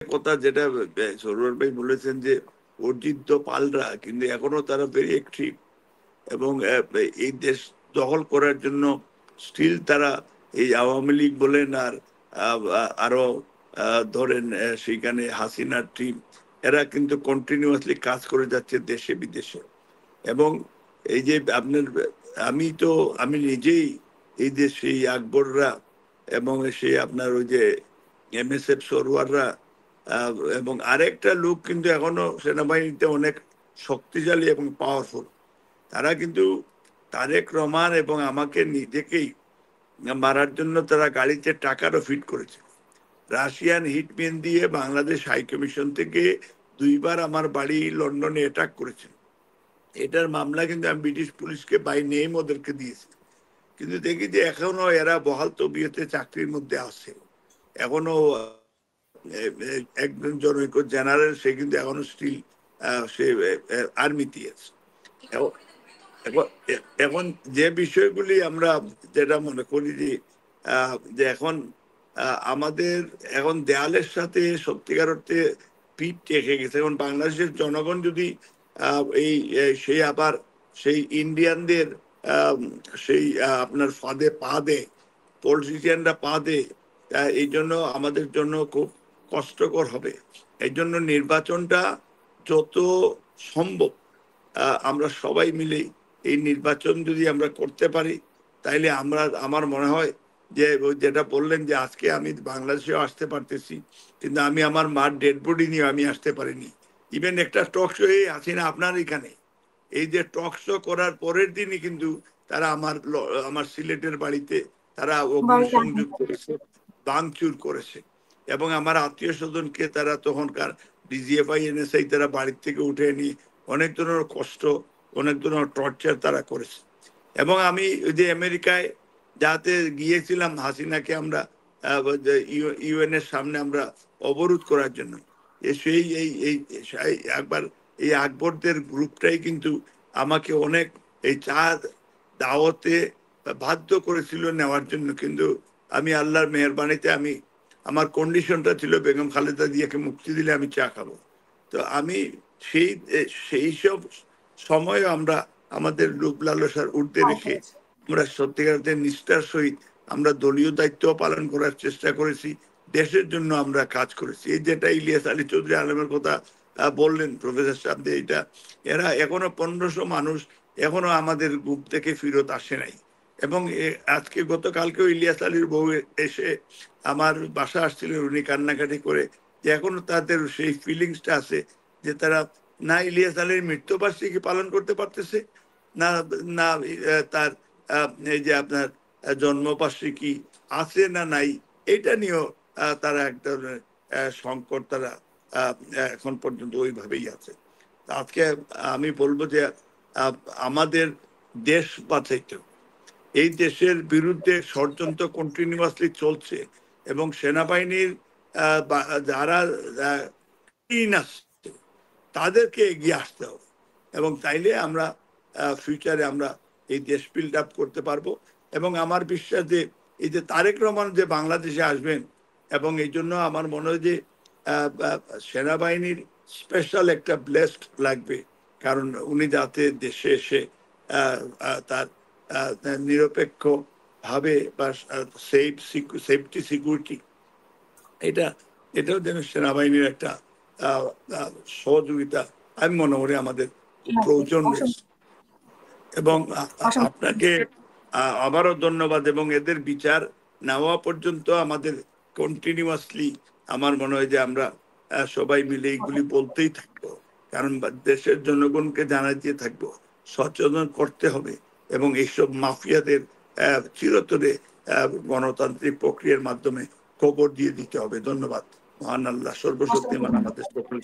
কথা যেটা সরোয়ার ভাই বলেছেন যে অর্জিত পালরা কিন্তু এখনো তারা ভেরি অ্যাক্টিভ এবং এই দেশ দখল করার জন্য স্টিল তারা এই আওয়ামী লীগ বলেন আর আরো ধরেন সেখানে হাসিনার টিম এরা কিন্তু কন্টিনিউয়াসলি কাজ করে যাচ্ছে দেশে বিদেশে। এবং এই যে আপনার আমি নিজেই এই যে সেই আকবররা এবং সেই আপনার ওই যে MSF সরোয়াররা এবং আরেকটা লোক কিন্তু এখনো সেনাবাহিনীতে অনেক শক্তিশালী এবং পাওয়ারফুল। তারা কিন্তু তারেক রহমান এবং আমাকে নিজেকেই মারার জন্য তারা গাড়িতে টাকারও ফিট করেছে। রাশিয়ান হিটম্যান দিয়ে বাংলাদেশ হাই কমিশন থেকে 2বার আমার বাড়ি লন্ডনে অ্যাটাক করেছে। এটার মামলা কিন্তু আমি ব্রিটিশ পুলিশকে বাই নেম ওদেরকে দিয়েছি। কিন্তু দেখি যে এখনো এরা বহাল তবিয়তে চাকরির মধ্যে আছে। এখনো একজন জনৈক জেনারেল সে কিন্তু এখনো স্টিল সে আর্মিতে আছে। এখন যে বিষয়গুলি আমরা যেটা মনে করি যে এখন আমাদের এখন দেয়ালের সাথে সত্যিকার অর্থে পিঠ টেকে গেছে। এখন বাংলাদেশের জনগণ যদি সেই আবার সেই ইন্ডিয়ানদের সেই আপনার ফাঁদে পা দেয়, পলিটিশিয়ানরা পা দেয়, এই জন্য আমাদের জন্য খুব কষ্টকর হবে। এই জন্য নির্বাচনটা যত সম্ভব আমরা সবাই মিলে এই নির্বাচন যদি আমরা করতে পারি তাইলে আমার মনে হয় যে যেটা বললেন যে আজকে আমি বাংলাদেশেও আসতে পারতেছি, কিন্তু আমি আমার মার ডেড বডি নিয়ে আমি আসতে পারিনি। ইভেন একটা টক শো আছি না আপনার এখানে, এই যে টক শো করার পরের দিনই কিন্তু তারা আমার সিলেটের বাড়িতে তারা অগ্নিসংযোগ করেছে, ভাঙচুর করেছে এবং আমার আত্মীয় স্বজনকে তারা তখনকার DGFI NSI তারা বাড়ির থেকে উঠে নিয়ে অনেক ধরনের কষ্ট, অনেক ধরনের টর্চার তারা করেছে। এবং আমি ওই যে আমেরিকায় যাতে গিয়েছিলাম হাসিনাকে আমরা UN এর সামনে আমরা অবরোধ করার জন্য, সেই একবার এই আকবরদের গ্রুপটাই কিন্তু আমাকে অনেক এই দাওয়াতে বাধ্য করেছিল নেওয়ার জন্য। কিন্তু আমি আল্লাহর মেহেরবানিতে আমার কন্ডিশনটা ছিল বেগম খালেদা জিয়াকে মুক্তি দিলে আমি চা খাবো। তো আমি সেই সব সময় আমরা আমাদের লোভ লালসার ঊর্ধ্বে রেখে আমরা সত্যিকার নিষ্ঠার সহিত আমরা দলীয় দায়িত্ব পালন করার চেষ্টা করেছি, দেশের জন্য আমরা কাজ করেছি। এই যেটা ইলিয়াস আলী চৌধুরী আলমের কথা বললেন প্রফেসর সাহেব, এটা এরা এখনো 1500 মানুষ এখনো আমাদের গ্রুপ থেকে ফেরত আসে নাই। এবং আজকে গতকালকেও ইলিয়াস আলীর বউ এসে আমার বাসা আসছিলেন, উনি কান্নাকাটি করে যে এখনো তাদের সেই ফিলিংসটা আছে যে তারা না ইলিয়াস আলীর মৃত্যুবার্ষিকী পালন করতে পারতেছে, না না তার এই যে আপনার জন্মবার্ষিকী আছে না নাই, এটা নিয়েও তারা এক ধরনের সংকট তারা এখন পর্যন্ত ওইভাবেই আছে। আজকে আমি বলবো যে আমাদের দেশ বাঁচাইতে, এই দেশের বিরুদ্ধে ষড়যন্ত্র কন্টিনিউয়াসলি চলছে এবং সেনাবাহিনীর যারা আসছে তাদেরকে এগিয়ে আসতে হবে এবং তাইলে আমরা ফিউচারে আমরা এই দেশ বিল্ড আপ করতে পারবো। এবং আমার বিশ্বাস যে এই যে তারেক রহমান যে বাংলাদেশে আসবেন, এবং এই জন্য আমার মনে হয় যে সেনাবাহিনীর স্পেশাল একটা ব্লেসড লাগবে, কারণ উনি যাতে দেশে এসে তার নিরপেক্ষ ভাবে বা সেফটি সিকিউরিটি এটাও যেন সেনাবাহিনীর একটা সহযোগিতা আমি মনে করি আমাদের প্রয়োজন রয়েছে। এবং আপনাকে আবারও ধন্যবাদ। এবং এদের বিচার নেওয়া পর্যন্ত আমাদের কন্টিনিউয়াসলি আমার মনে হয় যে আমরা সবাই মিলে এইগুলি বলতেই থাকবো, কারণ দেশের জনগণকে জানাতে থাকবো, সচেতন করতে হবে এবং এইসব মাফিয়াদের চিরতরে গণতান্ত্রিক প্রক্রিয়ার মাধ্যমে খবর দিয়ে দিতে হবে। ধন্যবাদ। মহান আল্লাহ সর্বশক্তিমান আমাদের সকল